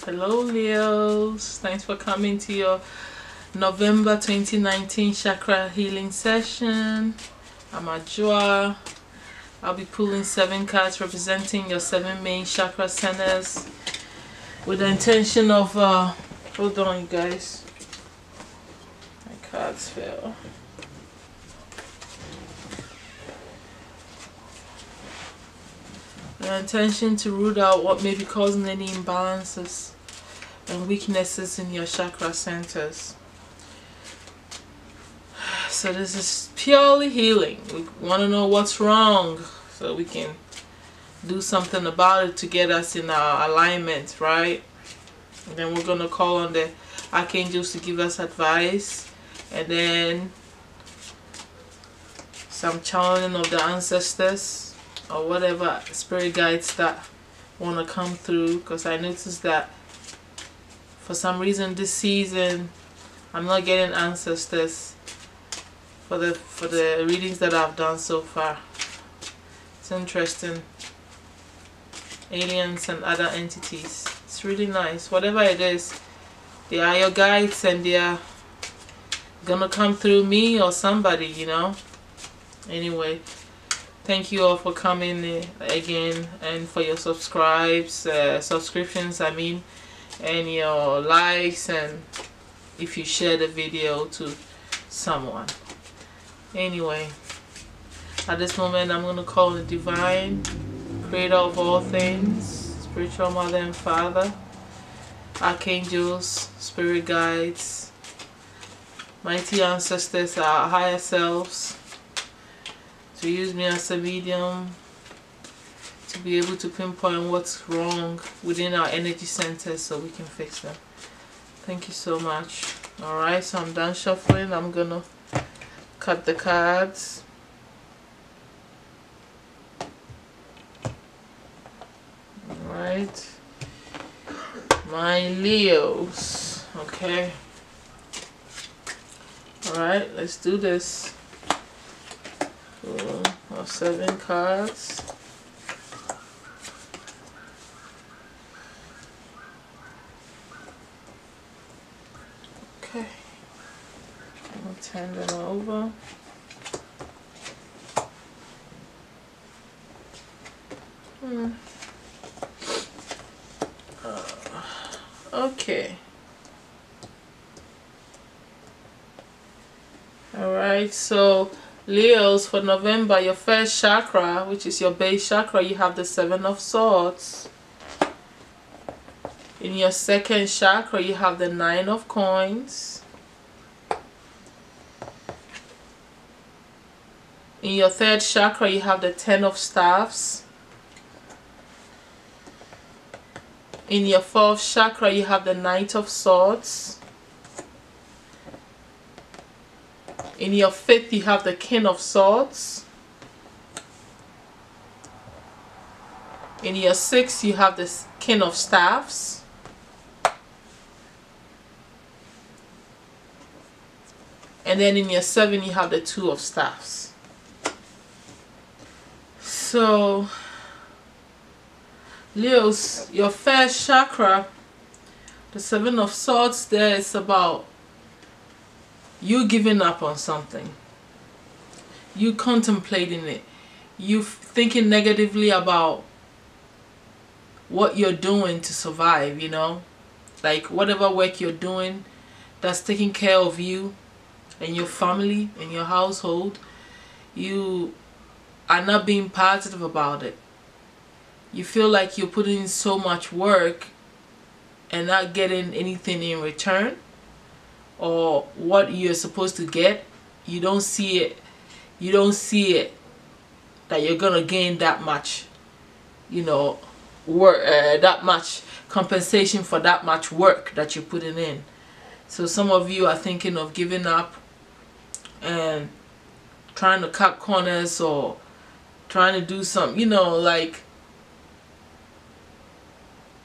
Hello Leos, thanks for coming to your November 2019 chakra healing session. I'm Ajua. I'll be pulling 7 cards representing your 7 main chakra centers with the intention of hold on you guys, my cards fell. The intention to root out what may be causing any imbalances and weaknesses in your chakra centers. So this is purely healing. We want to know what's wrong so we can do something about it to get us in our alignment, right? And then we're going to call on the archangels to give us advice, and then some channeling of the ancestors or whatever spirit guides that want to come through, because I noticed that for some reason this season I'm not getting ancestors for the readings that I've done so far. It's interesting. Aliens and other entities. It's really nice. Whatever it is, they are your guides and they are gonna come through me or somebody, you know. Anyway, thank you all for coming again, and for your subscriptions, I mean, and your likes, and if you share the video to someone. Anyway, at this moment I'm going to call the divine creator of all things, spiritual mother and father, archangels, spirit guides, mighty ancestors, our higher selves, to use me as a medium to be able to pinpoint what's wrong within our energy centers so we can fix them. Thank you so much. Alright, so I'm done shuffling. I'm gonna cut the cards. Alright, my Leos. Okay, alright, let's do this. Our 7 cards. Okay, I'll turn them over. Okay. Alright, so Leos, for November, your first chakra, which is your base chakra, you have the 7 of Swords. In your second chakra, you have the 9 of Coins. In your third chakra, you have the 10 of Staffs. In your fourth chakra, you have the Knight of Swords. In your fifth, you have the King of Swords. In your sixth, you have the King of Staffs. And then in your 7, you have the 2 of Staffs. So, Leos, your first chakra, the 7 of Swords, there is about you giving up on something, you contemplating it, you thinking negatively about what you're doing to survive, you know, like whatever work you're doing that's taking care of you and your family and your household, you are not being positive about it. You feel like you're putting in so much work and not getting anything in return, or what you're supposed to get, you don't see it. You don't see it that you're gonna gain that much, you know, work, that much compensation for that much work that you're putting in. So some of you are thinking of giving up and trying to cut corners, or trying to do something, you know, like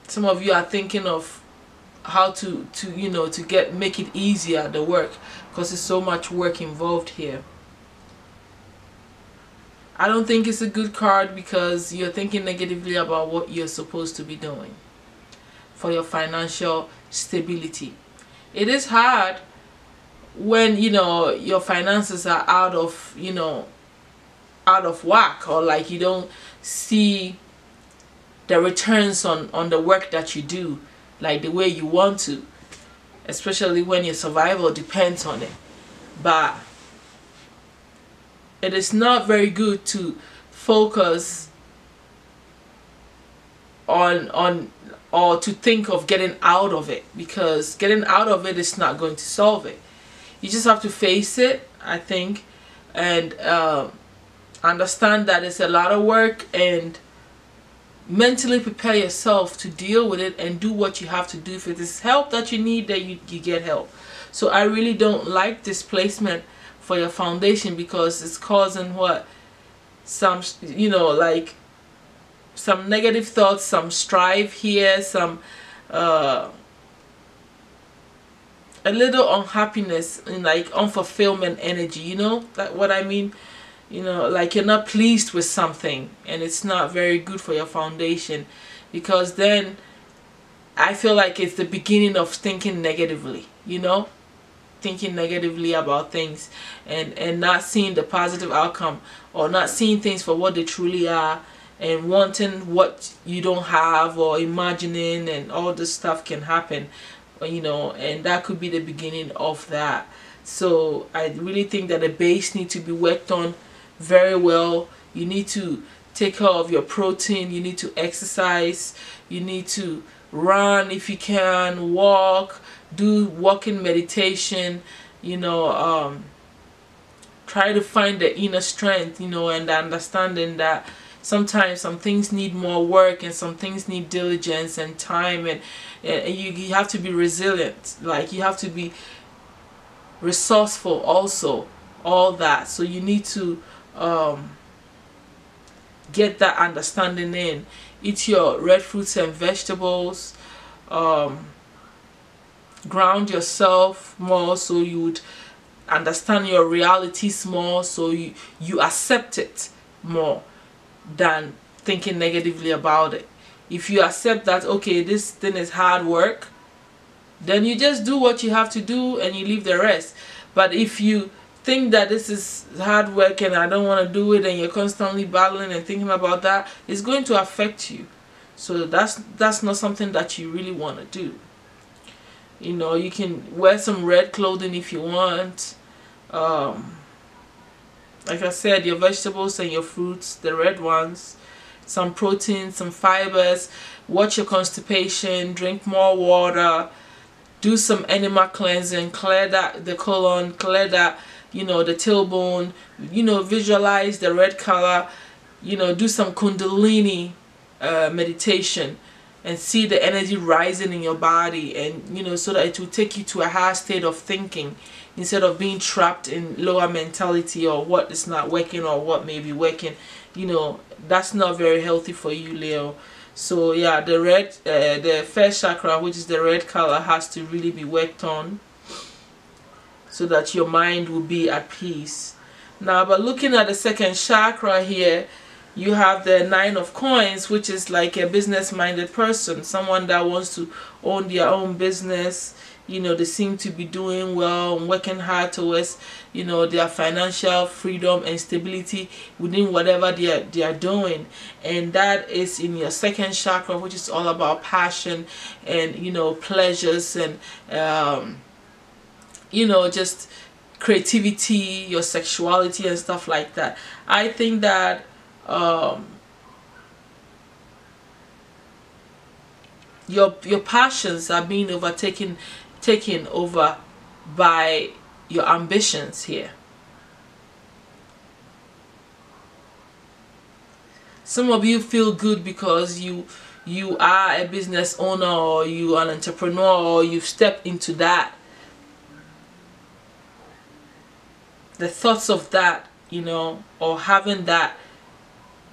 some of you are thinking of how to you know, to make it easier, the work, because there's so much work involved here. I don't think it's a good card because you're thinking negatively about what you're supposed to be doing. for your financial stability. It is hard when, you know, your finances are out of, you know, out of whack, or like you don't see the returns on the work that you do like the way you want to, especially when your survival depends on it. But it is not very good to focus on or to think of getting out of it, because getting out of it is not going to solve it. You just have to face it, I think, and understand that it's a lot of work, and mentally prepare yourself to deal with it and do what you have to do. If it is help that you need, then you get help. So I really don't like this placement for your foundation, because it's causing what, some, you know, like some negative thoughts, some strife here, some a little unhappiness and like unfulfillment energy, you know, that what I mean. You know, like you're not pleased with something, and it's not very good for your foundation, because then I feel like it's the beginning of thinking negatively, you know, thinking negatively about things, and not seeing the positive outcome, or not seeing things for what they truly are, and wanting what you don't have, or imagining, and all this stuff can happen, you know, and that could be the beginning of that. So I really think that the base needs to be worked on very well. You need to take care of your protein, you need to exercise, you need to run if you can, walk, do walking meditation, you know, try to find the inner strength, you know, and the understanding that sometimes some things need more work, and some things need diligence and time, and you have to be resilient, like you have to be resourceful also, all that. So you need to get that understanding in. Eat your red fruits and vegetables, ground yourself more, so you would understand your realities more, so you accept it more than thinking negatively about it. If you accept that, okay, this thing is hard work, then you just do what you have to do and you leave the rest. But if you think that this is hard work and I don't want to do it, and you're constantly battling and thinking about that, it's going to affect you. So that's not something that you really want to do. You know, you can wear some red clothing if you want. Like I said, your vegetables and your fruits, the red ones, some protein, some fibers. Watch your constipation, drink more water, do some enema cleansing, clear that the colon, clear that, you know, the tailbone, you know, visualize the red color, you know, do some kundalini meditation, and see the energy rising in your body, and you know, so that it will take you to a higher state of thinking, instead of being trapped in lower mentality, or what is not working or what may be working. You know, that's not very healthy for you, Leo. So yeah, the red, the first chakra, which is the red color, has to really be worked on, so that your mind will be at peace. Now, but looking at the second chakra here, you have the Nine of Coins, which is like a business-minded person, someone that wants to own their own business. You know, they seem to be doing well and working hard towards, you know, their financial freedom and stability within whatever they are doing. And that is in your second chakra, which is all about passion and, you know, pleasures and you know, just creativity, your sexuality and stuff like that. I think that your passions are being taken over by your ambitions here. Some of you feel good because you are a business owner, or you are an entrepreneur, or you've stepped into that. The thoughts of that, you know, or having that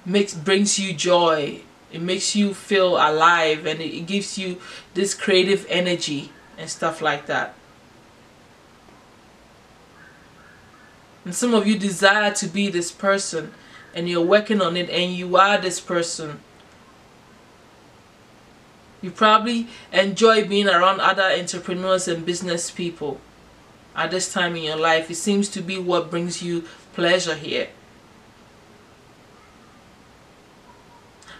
brings you joy. It makes you feel alive, and it gives you this creative energy and stuff like that. And some of you desire to be this person, and you're working on it, and you are this person. You probably enjoy being around other entrepreneurs and business people at this time in your life. It seems to be what brings you pleasure here.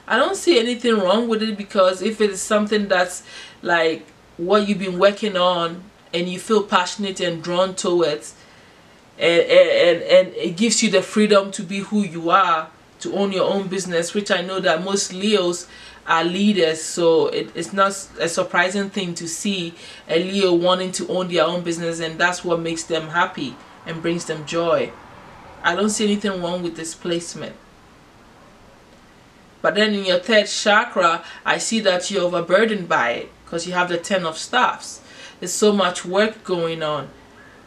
I don't see anything wrong with it, because if it is something that's like what you've been working on and you feel passionate and drawn towards, and it gives you the freedom to be who you are, to own your own business, which I know that most Leos are leaders, so it's not a surprising thing to see a Leo wanting to own their own business, and that's what makes them happy and brings them joy. I don't see anything wrong with this placement. But then in your third chakra, I see that you're overburdened by it, because you have the 10 of staffs. There's so much work going on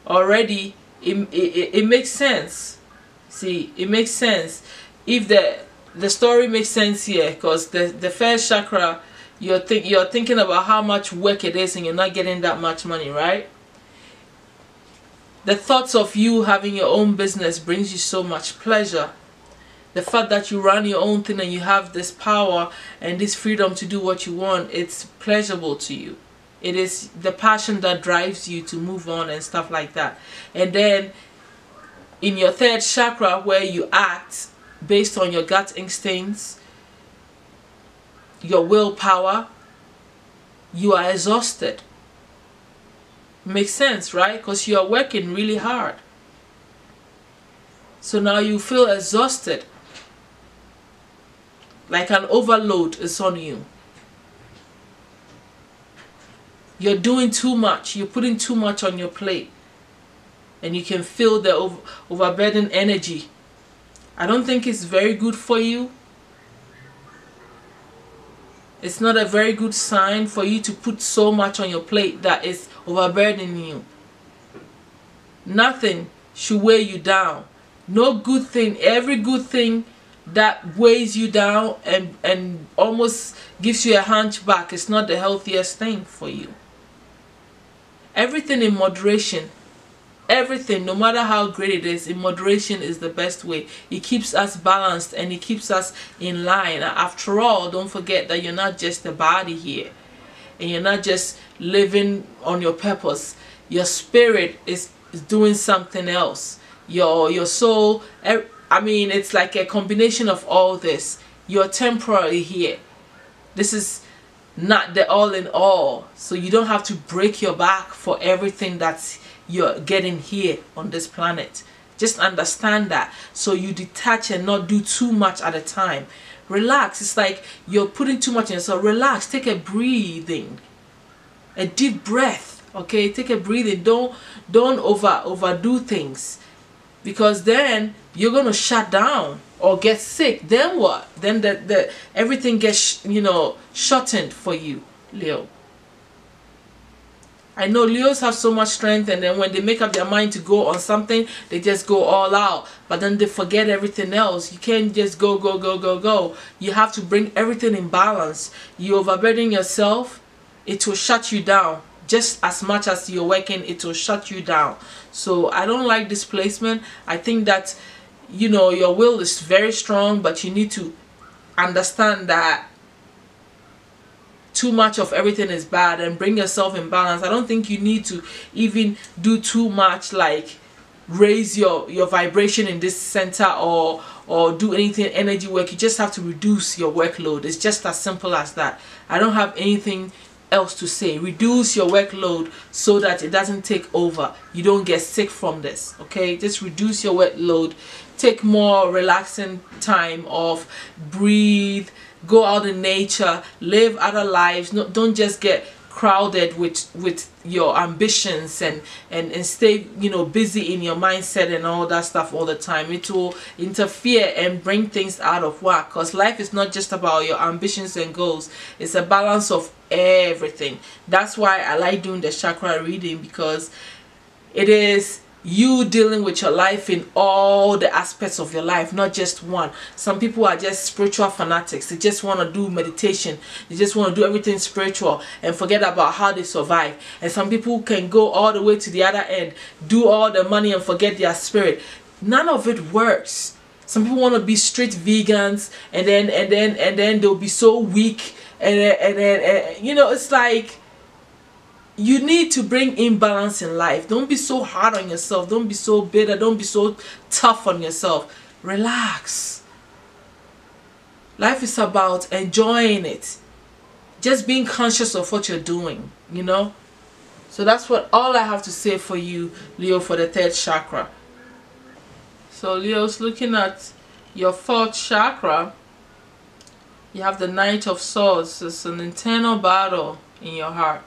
already. It makes sense. See, it makes sense if the story makes sense here, because the first chakra, you're thinking about how much work it is and you're not getting that much money, right? The thoughts of you having your own business brings you so much pleasure. The fact that you run your own thing and you have this power and this freedom to do what you want, it's pleasurable to you. It is the passion that drives you to move on and stuff like that. And then in your third chakra, where you act based on your gut instincts, your willpower, you are exhausted. Makes sense, right? Because you are working really hard. So now you feel exhausted. Like an overload is on you. You're doing too much. You're putting too much on your plate. And you can feel the overburdened energy. I don't think it's very good for you. It's not a very good sign for you to put so much on your plate that is overburdening you. Nothing should weigh you down. No good thing, every good thing that weighs you down and almost gives you a hunchback is not the healthiest thing for you. Everything in moderation. Everything, no matter how great it is, in moderation is the best way. It keeps us balanced and it keeps us in line. After all, don't forget that you're not just a body here. And you're not just living on your purpose. Your spirit is doing something else. Your soul, I mean, it's like a combination of all this. You're temporary here. This is not the all in all. So you don't have to break your back for everything that's you're getting here on this planet. Just understand that, so you detach and not do too much at a time. Relax. It's like you're putting too much in yourself. Relax. Take a breathing, a deep breath. Okay, take a breathing. Don't overdo things, because then you're gonna shut down or get sick. Then what? Then everything gets shortened for you, Leo. I know Leos have so much strength, and then when they make up their mind to go on something, they just go all out. But then they forget everything else. You can't just go. You have to bring everything in balance. You overburden yourself, it will shut you down. Just as much as you're working, it will shut you down. So I don't like this placement. I think that, your will is very strong, but you need to understand that too much of everything is bad, and bring yourself in balance. I don't think you need to even do too much, like raise your vibration in this center or do anything energy work. You just have to reduce your workload. It's just as simple as that. I don't have anything else to say. Reduce your workload so that it doesn't take over. You don't get sick from this. Okay, just reduce your workload. Take more relaxing time off. Breathe. Go out in nature, live other lives. No, don't just get crowded with your ambitions and stay busy in your mindset and all that stuff all the time. It will interfere and bring things out of whack, because life is not just about your ambitions and goals. It's a balance of everything. That's why I like doing the chakra reading, because it is you dealing with your life in all the aspects of your life, not just one. Some people are just spiritual fanatics. They just want to do meditation. They just want to do everything spiritual and forget about how they survive. And some people can go all the way to the other end, do all the money and forget their spirit. None of it works. Some people want to be strict vegans, and then they'll be so weak and you know, it's like you need to bring imbalance in life. Don't be so hard on yourself. Don't be so bitter. Don't be so tough on yourself. Relax. Life is about enjoying it. Just being conscious of what you're doing, you know. So that's what all I have to say for you, Leo, for the third chakra. So Leo's looking at your fourth chakra. You have the Knight of Swords. It's an internal battle in your heart.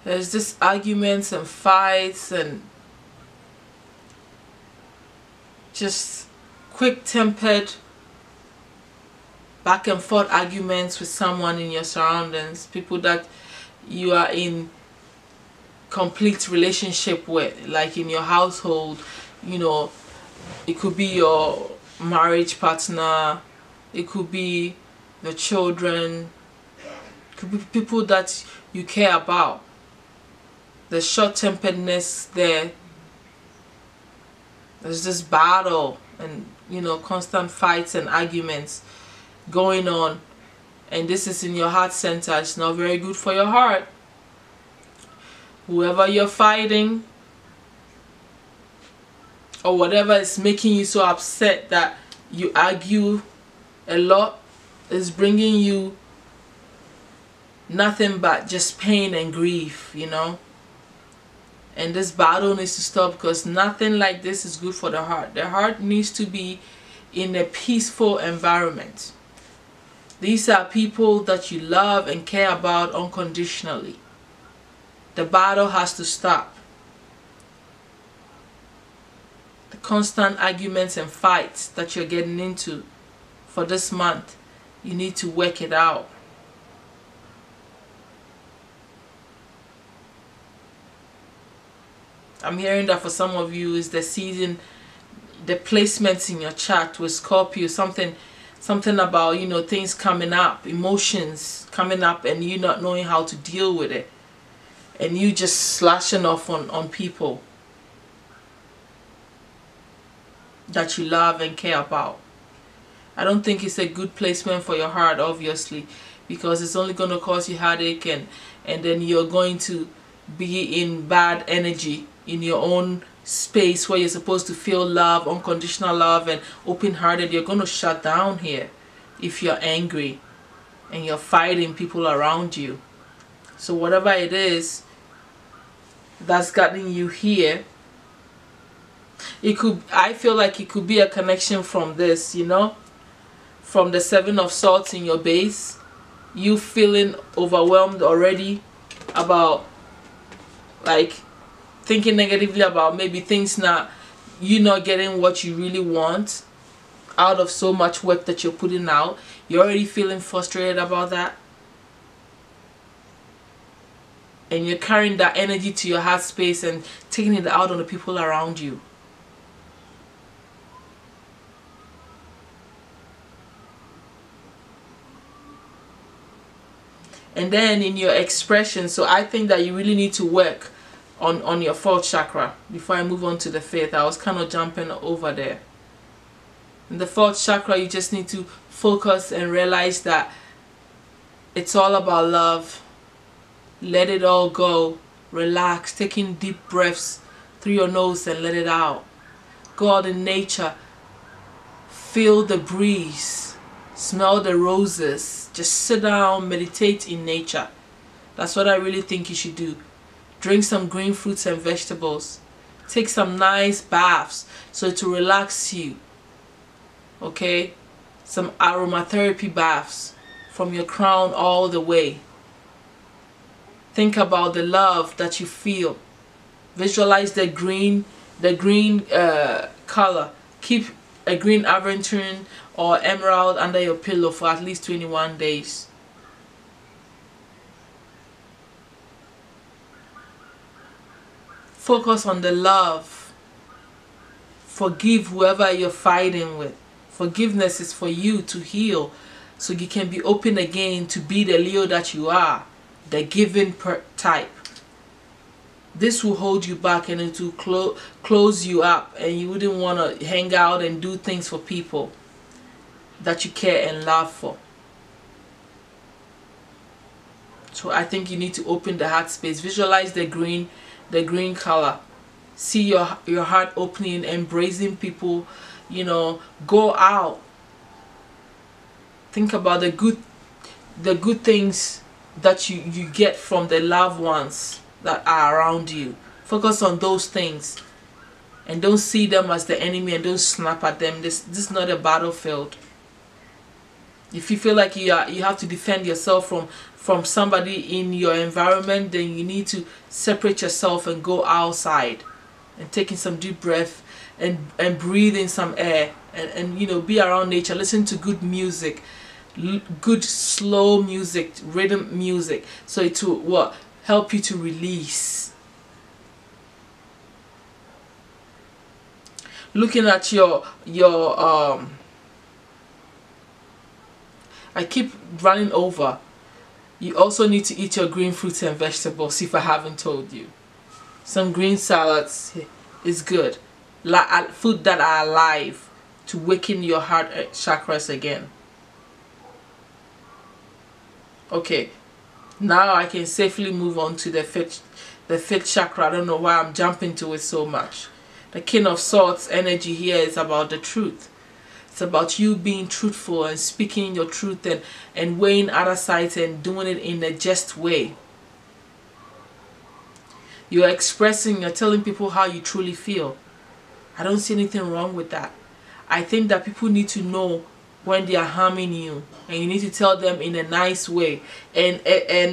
There's this arguments and fights and just quick-tempered back and forth arguments with someone in your surroundings, people that you are in complete relationship with, like in your household. You know, it could be your marriage partner, it could be your children, it could be people that you care about. The short-temperedness there. There's this battle and, you know, constant fights and arguments going on, and this is in your heart center. It's not very good for your heart. Whoever you're fighting or whatever is making you so upset that you argue a lot is bringing you nothing but just pain and grief, you know. And this battle needs to stop, because nothing like this is good for the heart. The heart needs to be in a peaceful environment. These are people that you love and care about unconditionally. The battle has to stop. The constant arguments and fights that you're getting into for this month, you need to work it out. I'm hearing that for some of you is the season, the placements in your chart with Scorpio, something about, you know, things coming up, emotions coming up, and you not knowing how to deal with it, and you just slashing off on people that you love and care about. I don't think it's a good placement for your heart, obviously, because it's only going to cause you heartache, and then you're going to be in bad energy in your own space where you're supposed to feel love, unconditional love, and open-hearted. You're going to shut down here if you're angry and you're fighting people around you. So whatever it is that's gotten you here, it could, I feel like it could be a connection from this, you know, from the Seven of Swords in your base, you feeling overwhelmed already about, like, thinking negatively about maybe things you not getting what you really want out of so much work that you're putting out. You're already feeling frustrated about that, and you're carrying that energy to your heart space and taking it out on the people around you. And then in your expression, so I think that you really need to work on your fourth chakra before I move on to the fifth. I was kind of jumping over there. In the fourth chakra, you just need to focus and realize that it's all about love. Let it all go. Relax, taking deep breaths through your nose and let it out. Go out in nature, feel the breeze, smell the roses, just sit down, meditate in nature. That's what I really think you should do. Drink some green fruits and vegetables. Take some nice baths so to relax you. Okay? Some aromatherapy baths from your crown all the way. Think about the love that you feel. Visualize the green color. Keep a green aventurine or emerald under your pillow for at least 21 days. Focus on the love. Forgive whoever you're fighting with. Forgiveness is for you to heal, so you can be open again to be the Leo that you are, the giving type. This will hold you back, and it will close you up, and you wouldn't want to hang out and do things for people that you care and love for. So I think you need to open the heart space. Visualize the green color. See your heart opening, embracing people, you know, go out. Think about the good things that you get from the loved ones that are around you. Focus on those things and don't see them as the enemy, and don't snap at them. This is not a battlefield. If you feel like you have to defend yourself from somebody in your environment, then you need to separate yourself and go outside and taking some deep breath and breathe in some air and you know, be around nature. Listen to good music, good slow music, rhythm music, so it will what help you to release. Looking at your I keep running over. You also need to eat your green fruits and vegetables, if I haven't told you. Some green salads is good. Food that are alive to waken your heart chakras again. Okay, now I can safely move on to the fifth chakra. I don't know why I'm jumping to it so much. The King of Swords energy here is about the truth. It's about you being truthful and speaking your truth and weighing other sides and doing it in a just way. You're expressing, you're telling people how you truly feel. I don't see anything wrong with that. I think that people need to know when they are harming you, and you need to tell them in a nice way. And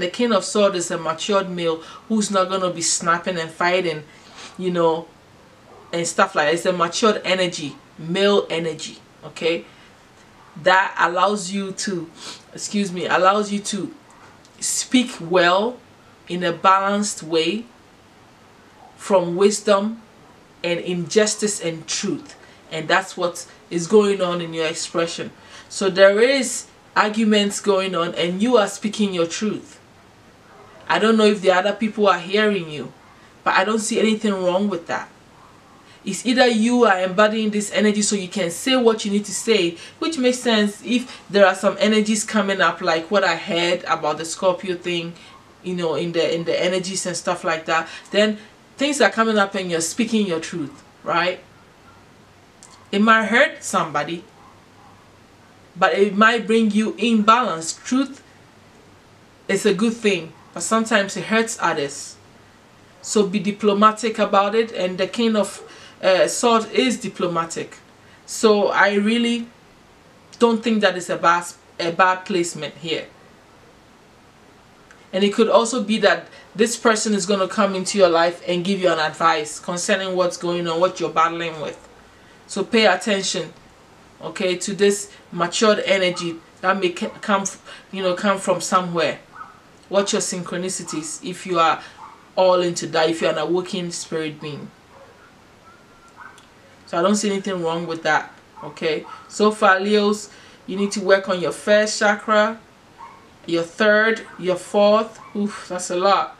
the King of Swords is a matured male who's not going to be snapping and fighting, you know, and stuff like that. It's a matured energy, male energy. Okay, that allows you to, allows you to speak well in a balanced way, from wisdom and injustice and truth, and that's what is going on in your expression. So there is arguments going on and you are speaking your truth. I don't know if the other people are hearing you, but I don't see anything wrong with that. It's either you are embodying this energy so you can say what you need to say, which makes sense if there are some energies coming up, like what I heard about the Scorpio thing, you know, in the energies and stuff like that. Then things are coming up and you're speaking your truth, right? It might hurt somebody, but it might bring you in balance. Truth is a good thing, but sometimes it hurts others. So be diplomatic about it, and the King of Swords is diplomatic. So I really don't think that is a bad placement here. And it could also be that this person is going to come into your life and give you an advice concerning what's going on, what you're battling with. So pay attention, okay, to this matured energy that may come from somewhere. Watch your synchronicities if you are all into that, if you're an awakened spirit being. So I don't see anything wrong with that, okay? So far, Leos, you need to work on your first chakra, your third, your fourth. Oof, that's a lot.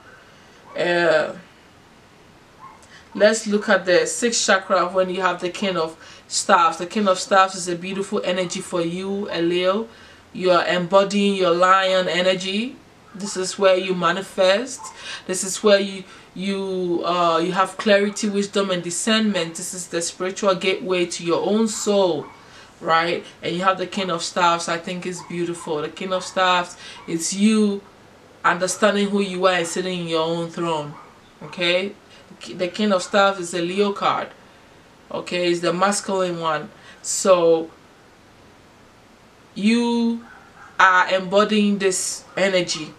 Let's look at the sixth chakra when you have the King of Staffs. The King of Staffs is a beautiful energy for you, a Leo. You are embodying your lion energy. This is where you manifest. This is where you have clarity, wisdom, and discernment. This is the spiritual gateway to your own soul, right? And you have the King of Staffs. I think it's beautiful. The King of Staffs is you understanding who you are and sitting in your own throne, okay? The King of Staffs is a Leo card, okay? It's the masculine one. So you are embodying this energy,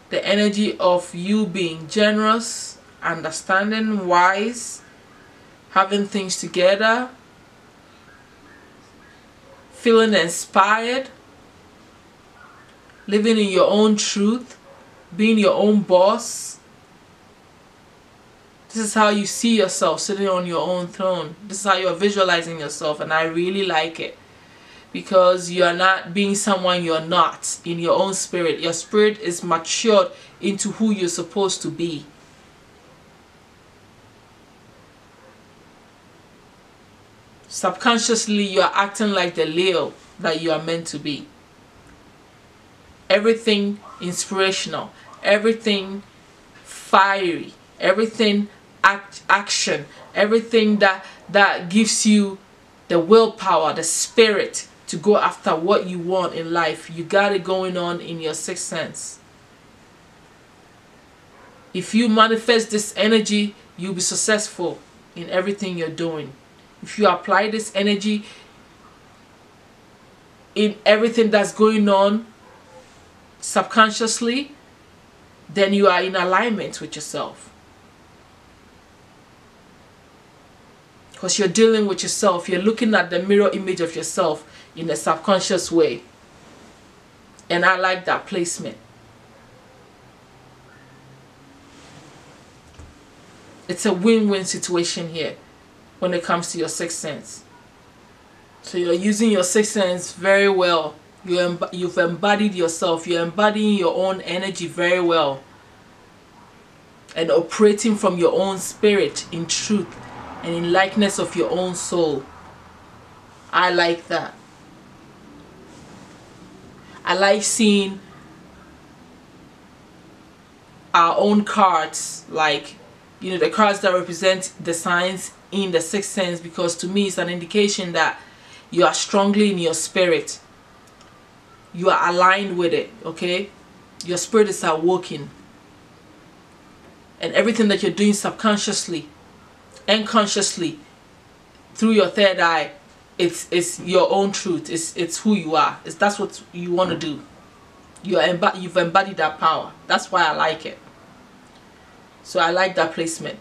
the energy of you being generous, understanding, wise, having things together, feeling inspired, living in your own truth, being your own boss. This is how you see yourself sitting on your own throne. This is how you're visualizing yourself, and I really like it. Because you are not being someone you're not in your own spirit. Your spirit is matured into who you're supposed to be. Subconsciously, you are acting like the Leo that you are meant to be. Everything inspirational, everything fiery, everything action, everything that gives you the willpower, the spirit to go after what you want in life. You got it going on in your sixth sense. If you manifest this energy, you'll be successful in everything you're doing. If you apply this energy in everything that's going on subconsciously, then you are in alignment with yourself. Because you're dealing with yourself. You're looking at the mirror image of yourself in a subconscious way. And I like that placement. It's a win-win situation here when it comes to your sixth sense. So you're using your sixth sense very well. You've embodied yourself. You're embodying your own energy very well. And operating from your own spirit in truth and in likeness of your own soul. I like that. I like seeing our own cards, like, you know, the cards that represent the signs in the sixth sense, because to me it's an indication that you are strongly in your spirit. You are aligned with it, okay? Your spirit is awoken. And everything that you're doing subconsciously and consciously through your third eye, it's your own truth. It's who you are. That's what you want to do. You've embodied that power. That's why I like it. So I like that placement.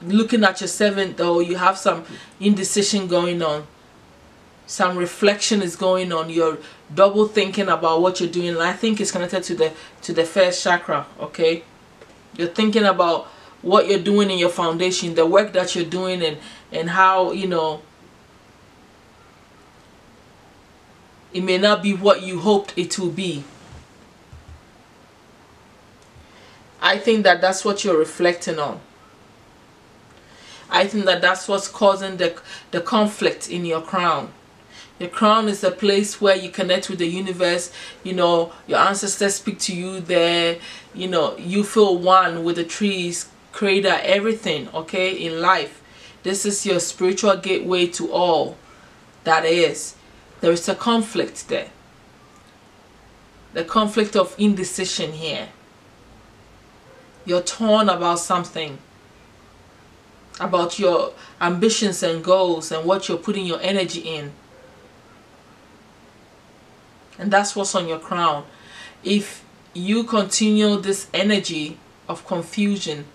Looking at your seventh, though, you have some indecision going on. Some reflection is going on. You're double thinking about what you're doing. And I think it's connected to the first chakra, okay? You're thinking about what you're doing in your foundation, the work that you're doing, and how, you know, it may not be what you hoped it will be. I think that that's what you're reflecting on. I think that that's what's causing the conflict in your crown. Your crown is a place where you connect with the universe. You know, your ancestors speak to you there. You know, you feel one with the trees, creator, everything, okay, in life. This is your spiritual gateway to all that is. There is a conflict there. The conflict of indecision here. You're torn about something, about your ambitions and goals and what you're putting your energy in. And that's what's on your crown. If you continue this energy of confusion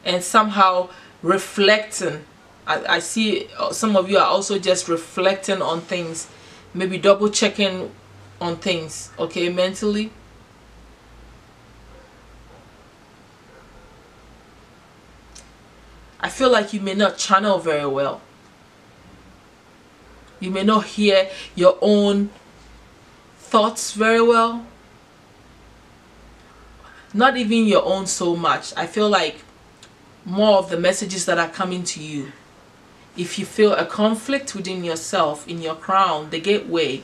and somehow reflecting, I see some of you are also just reflecting on things, maybe double checking on things, okay, mentally. I feel like you may not channel very well. You may not hear your own thoughts very well. Not even your own so much. I feel like more of the messages that are coming to you. If you feel a conflict within yourself, in your crown, the gateway,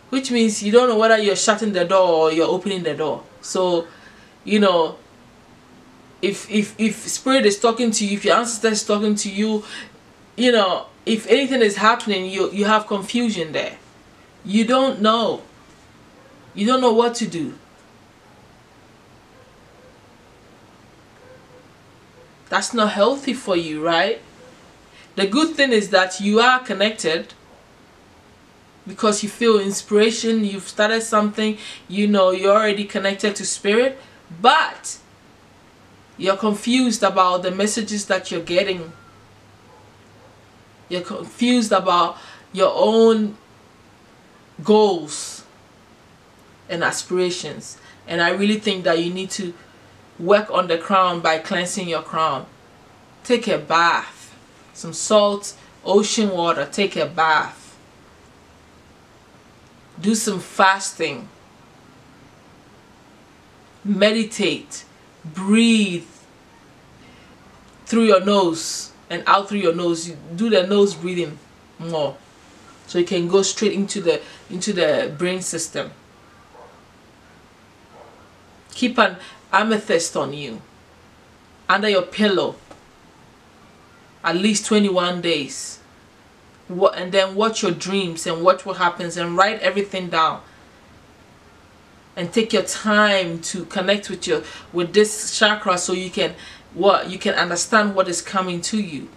which means you don't know whether you're shutting the door or you're opening the door. So, you know, if spirit is talking to you, if your ancestor is talking to you, you know, if anything is happening, you have confusion there. You don't know. You don't know what to do. That's not healthy for you, right? The good thing is that you are connected because you feel inspiration, you've started something, you know, you're already connected to spirit, but you're confused about the messages that you're getting. You're confused about your own goals and aspirations. And I really think that you need to work on the crown by cleansing your crown. Take a bath. Some salt, ocean water. Take a bath. Do some fasting. Meditate. Breathe through your nose and out through your nose. You do the nose breathing more, so you can go straight into the brain system. Keep an amethyst on you, under your pillow, at least 21 days. And then watch your dreams and watch what happens, and write everything down. And take your time to connect with this chakra, so you can understand what is coming to you.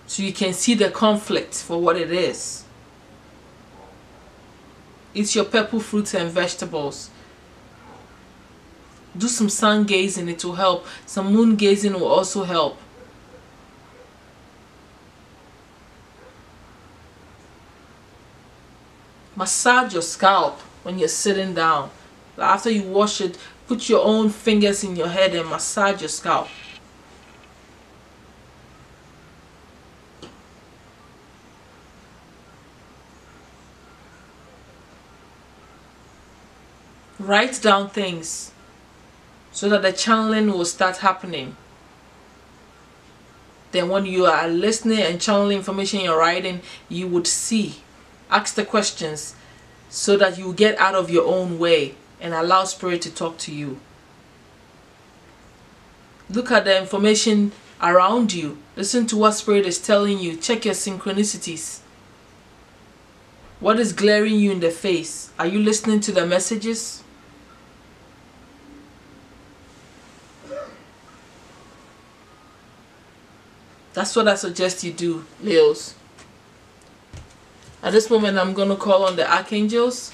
So you can see the conflict for what it is. Eat your purple fruits and vegetables. Do some sun gazing, it will help. Some moon gazing will also help. Massage your scalp when you're sitting down. After you wash it, put your own fingers in your head and massage your scalp. Write down things so that the channeling will start happening. Then when you are listening and channeling information you're writing, you would see. Ask the questions so that you get out of your own way and allow Spirit to talk to you. Look at the information around you. Listen to what Spirit is telling you. Check your synchronicities. What is glaring you in the face? Are you listening to the messages? That's what I suggest you do, Leos. At this moment, I'm going to call on the archangels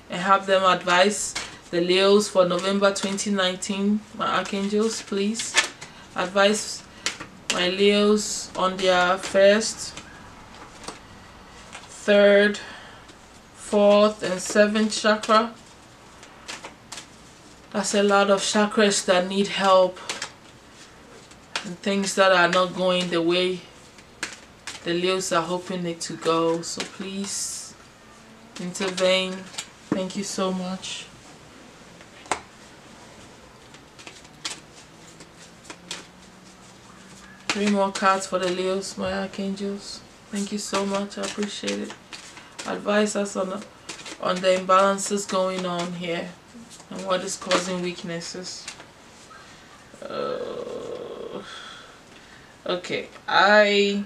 and have them advise the Leos for November 2019. My archangels, please advise my Leos on their 1st, 3rd, 4th, and 7th chakra. That's a lot of chakras that need help and things that are not going the way the Leos are hoping it to go. So please intervene. Thank you so much. Three more cards for the Leos, my archangels. Thank you so much. I appreciate it. Advise us on the imbalances going on here and what is causing weaknesses. Okay, I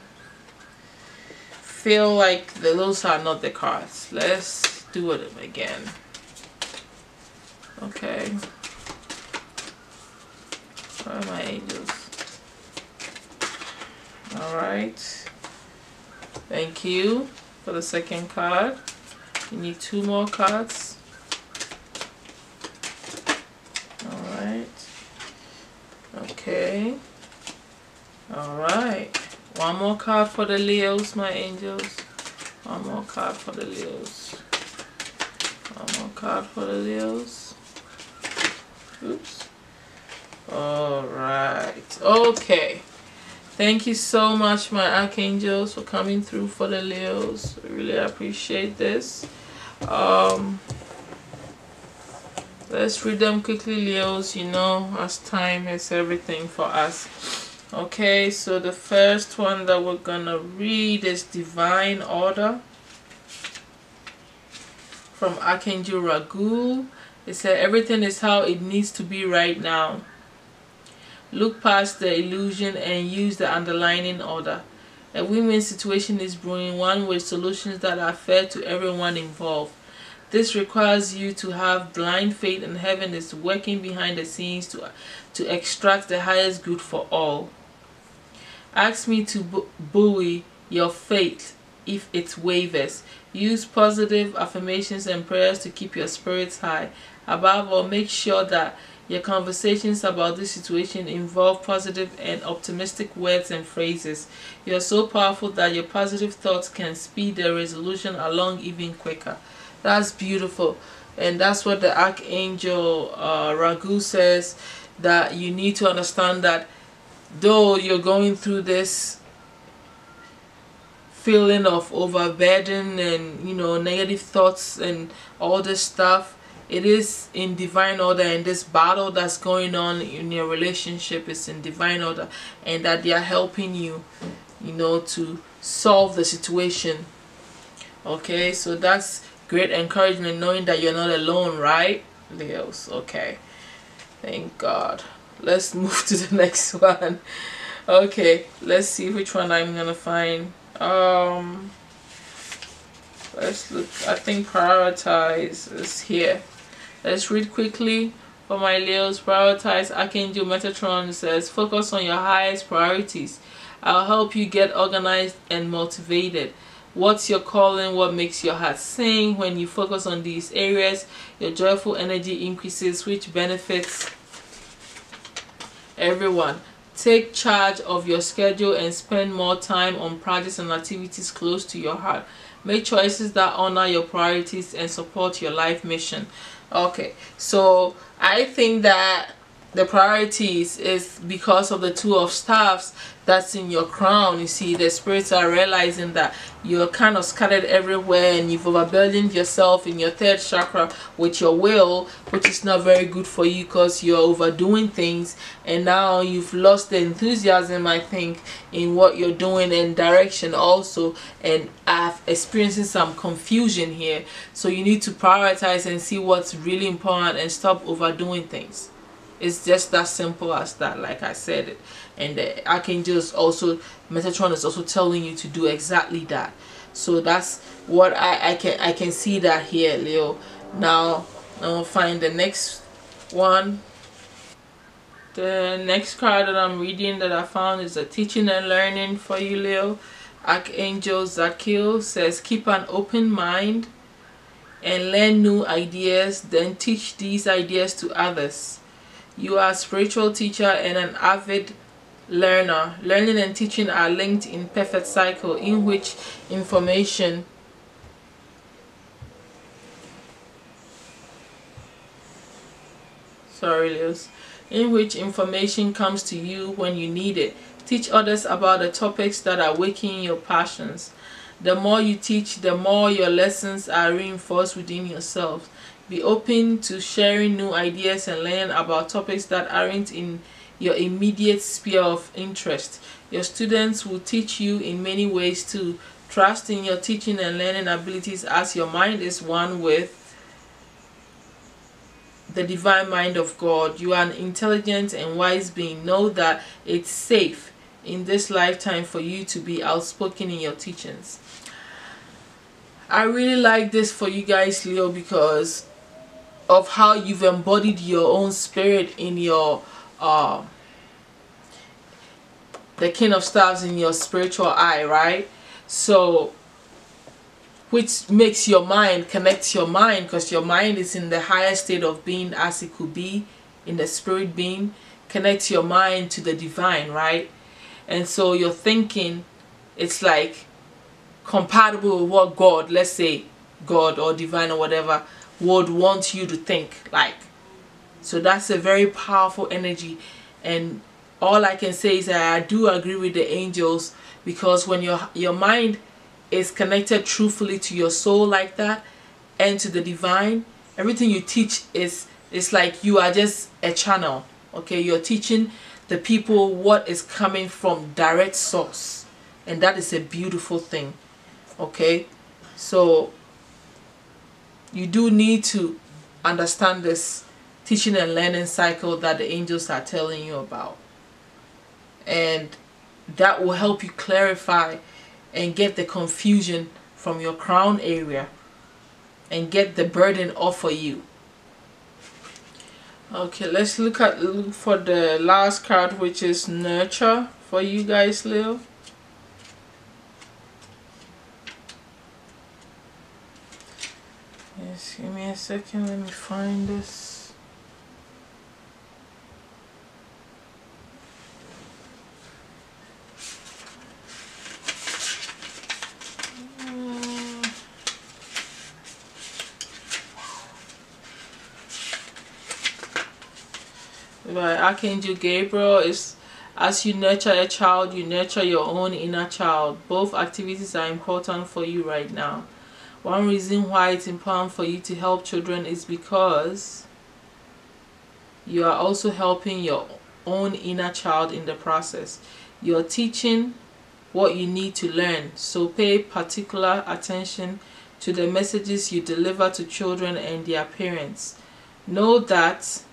feel like those are not the cards. Let's do it again. Okay. Where are my angels? Alright. Thank you for the second card. You need 2 more cards. Alright. Okay. Alright. 1 more card for the Leos, my angels. 1 more card for the Leos. 1 more card for the Leos. Oops. Alright. Okay. Thank you so much, my archangels, for coming through for the Leos. I really appreciate this. Let's read them quickly, Leos. You know, as time is everything for us. Okay, so the first one that we're gonna read is Divine Order from Archangel Raguel. It said, everything is how it needs to be right now. Look past the illusion and use the underlying order. A win-win situation is brewing, one with solutions that are fair to everyone involved. This requires you to have blind faith, and heaven is working behind the scenes to extract the highest good for all. Ask me to buoy your faith if it wavers. Use positive affirmations and prayers to keep your spirits high. Above all, make sure that your conversations about this situation involve positive and optimistic words and phrases. You are so powerful that your positive thoughts can speed the resolution along even quicker. That's beautiful. And that's what the Archangel Raguel says, that you need to understand that though you're going through this feeling of overburden and, you know, negative thoughts and all this stuff, it is in divine order, and this battle that's going on in your relationship is in divine order, and that they are helping you, you know, to solve the situation. Okay, so that's great encouragement knowing that you're not alone, right, Leos? Okay, thank God. Let's move to the next one. Okay, let's see which one I'm gonna find. Let's look. I think prioritize is here. Let's read quickly for my Leos. Prioritize. Archangel Metatron says, focus on your highest priorities. I'll help you get organized and motivated. What's your calling? What makes your heart sing? When you focus on these areas, your joyful energy increases, which benefits everyone. Take charge of your schedule and spend more time on projects and activities close to your heart. Make choices that honor your priorities and support your life mission. Okay, so I think that the priorities is because of the Two of Staffs that's in your crown. You see, the spirits are realizing that you're kind of scattered everywhere and you've overburdened yourself in your third chakra with your will, which is not very good for you because you're overdoing things, and now you've lost the enthusiasm, I think, in what you're doing and direction also, and I've experiencing some confusion here. So you need to prioritize and see what's really important and stop overdoing things. It's just that simple as that, like I said it. And the Archangel is also, Metatron is also telling you to do exactly that. So that's what I can see that here, Leo. Now I'll find the next one. The next card that I'm reading that I found is a teaching and learning for you, Leo. Archangel Zakiel says, keep an open mind and learn new ideas, then teach these ideas to others. You are a spiritual teacher and an avid learner. Learning and teaching are linked in perfect cycle in which information comes to you when you need it. Teach others about the topics that are waking your passions. The more you teach, the more your lessons are reinforced within yourself. Be open to sharing new ideas and learning about topics that aren't in your immediate sphere of interest. Your students will teach you in many ways too. Trust in your teaching and learning abilities as your mind is one with the divine mind of God. You are an intelligent and wise being. Know that it's safe in this lifetime for you to be outspoken in your teachings. I really like this for you guys, Leo, because of how you've embodied your own spirit in your the King of Staffs in your spiritual eye, right? So which makes your mind, connects your mind, because your mind is in the highest state of being as it could be in the spirit being, connects your mind to the divine, right? And so your thinking, it's like compatible with what God, let's say God or divine or whatever, would want you to think like. So that's a very powerful energy, and all I can say is that I do agree with the angels, because when your mind is connected truthfully to your soul like that and to the divine, everything you teach is like you are just a channel. Okay, you're teaching the people what is coming from direct source, and that is a beautiful thing. Okay, so you do need to understand this teaching and learning cycle that the angels are telling you about, and that will help you clarify and get the confusion from your crown area and get the burden off of you. Okay, let's look for the last card, which is nurture for you guys, Leo. Yes, give me a second, let me find this. Right, Archangel Gabriel is, as you nurture a child, you nurture your own inner child. Both activities are important for you right now. One reason why it's important for you to help children is because you are also helping your own inner child in the process. You're teaching what you need to learn, so pay particular attention to the messages you deliver to children and their parents. Know that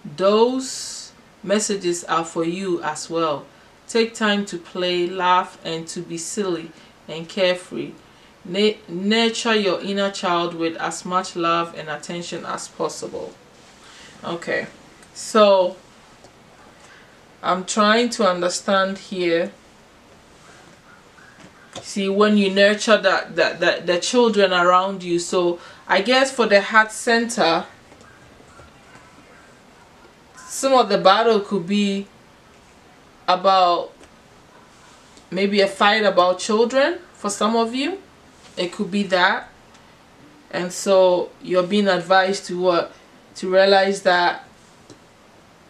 those messages are for you as well. Take time to play, laugh, and to be silly and carefree. Nurture your inner child with as much love and attention as possible. Okay, so I'm trying to understand here. See, when you nurture the children around you, so I guess for the heart center, some of the battle could be about maybe a fight about children. For some of you, it could be that, and so you're being advised to realize that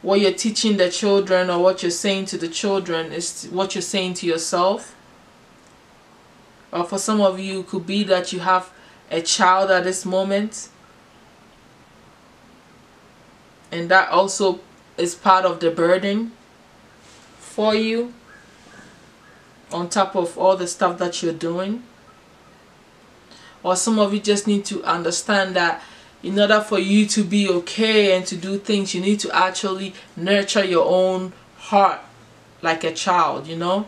what you're teaching the children or what you're saying to the children is what you're saying to yourself. Or for some of you, it could be that you have a child at this moment, and that also is part of the burden for you, on top of all the stuff that you're doing. Or some of you just need to understand that in order for you to be okay and to do things, you need to actually nurture your own heart like a child, you know.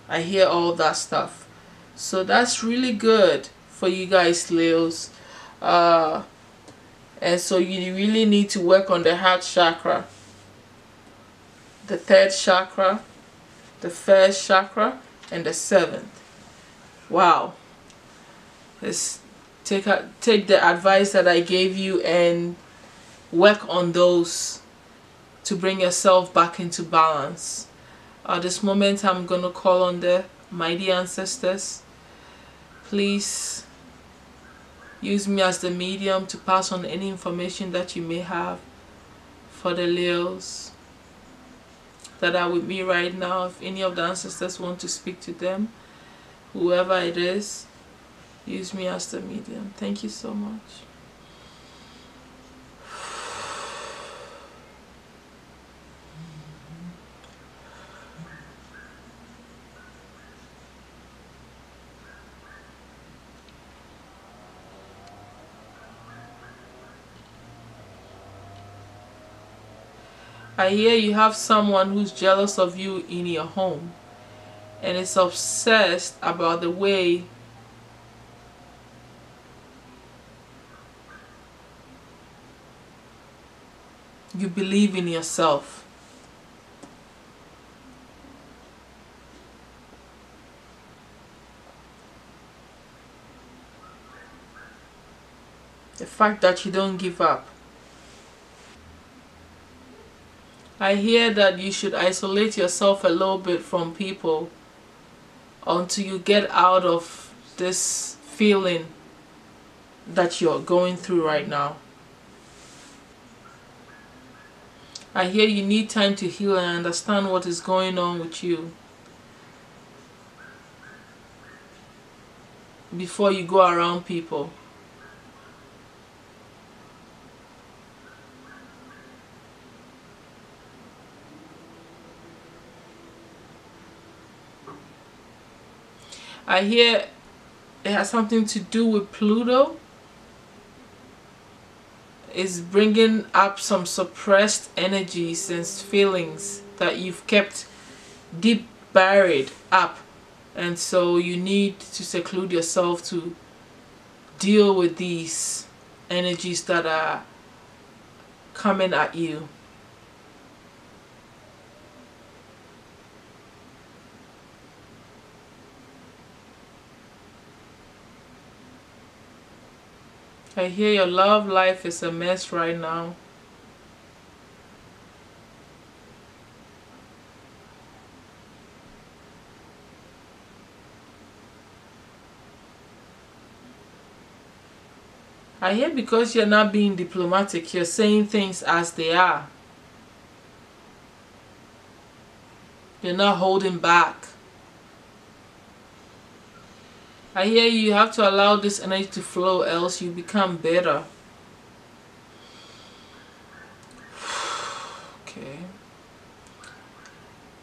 I hear all that stuff. So that's really good for you guys, Leos. And so you really need to work on the heart chakra, the third chakra, the first chakra, and the 7th. Wow. Let's take the advice that I gave you and work on those to bring yourself back into balance. At this moment, I'm going to call on the mighty ancestors. Please use me as the medium to pass on any information that you may have for the Leos that are with me right now. If any of the ancestors want to speak to them, whoever it is, use me as the medium. Thank you so much. I hear you have someone who's jealous of you in your home and is obsessed about the way you believe in yourself. The fact that you don't give up. I hear that you should isolate yourself a little bit from people until you get out of this feeling that you're going through right now. I hear you need time to heal and understand what is going on with you before you go around people. I hear it has something to do with Pluto. It's bringing up some suppressed energies and feelings that you've kept deep buried up, and so you need to seclude yourself to deal with these energies that are coming at you. I hear your love life is a mess right now. I hear because you're not being diplomatic, you're saying things as they are. You're not holding back. I hear you have to allow this energy to flow, else you become bitter. Okay.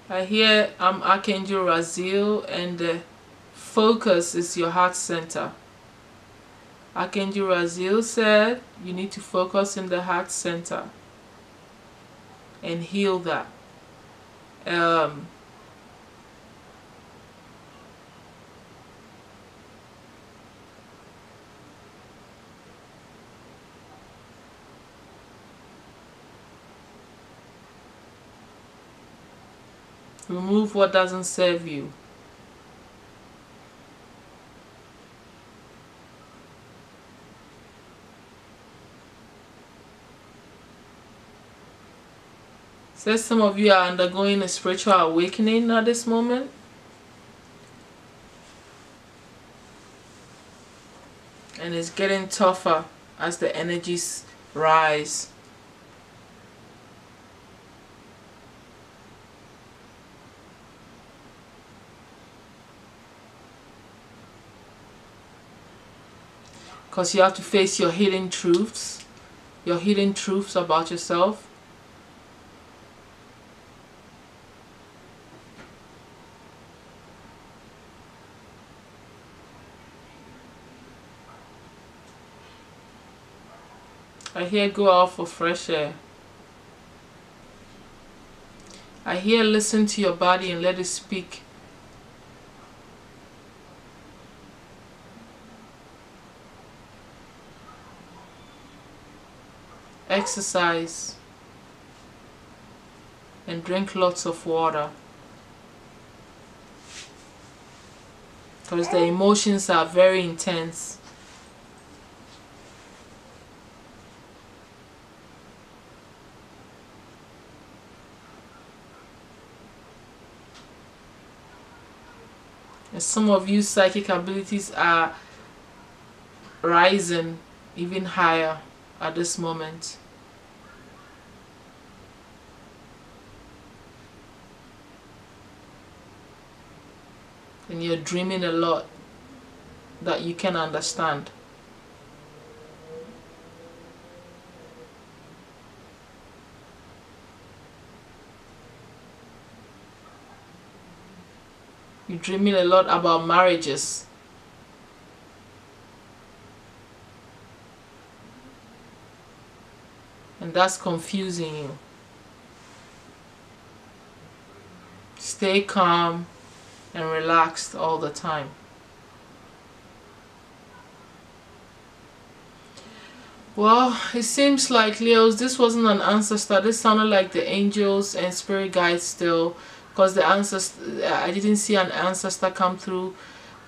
I hear Archangel Raziel and the focus is your heart center. Archangel Raziel said you need to focus in the heart center and heal that. Remove what doesn't serve you. Says some of you are undergoing a spiritual awakening at this moment. And it's getting tougher as the energies rise. Because you have to face your hidden truths about yourself. I hear go out for fresh air. I hear listen to your body and let it speak. Exercise and drink lots of water, because the emotions are very intense. And some of you psychic abilities are rising even higher at this moment. And you're dreaming a lot that you can understand. You're dreaming a lot about marriages. And that's confusing you. Stay calm and relaxed all the time. Well, it seems like, Leos, this wasn't an ancestor. This sounded like the angels and spirit guides still, because the ancestor, I didn't see an ancestor come through.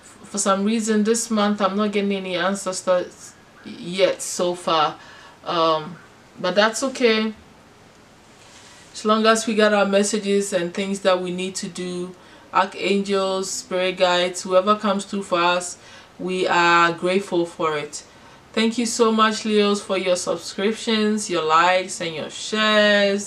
For some reason this month I'm not getting any ancestors yet so far, but that's okay. As long as we got our messages and things that we need to do, archangels, spirit guides, whoever comes through for us, we are grateful for it. Thank you so much, Leos, for your subscriptions, your likes, and your shares.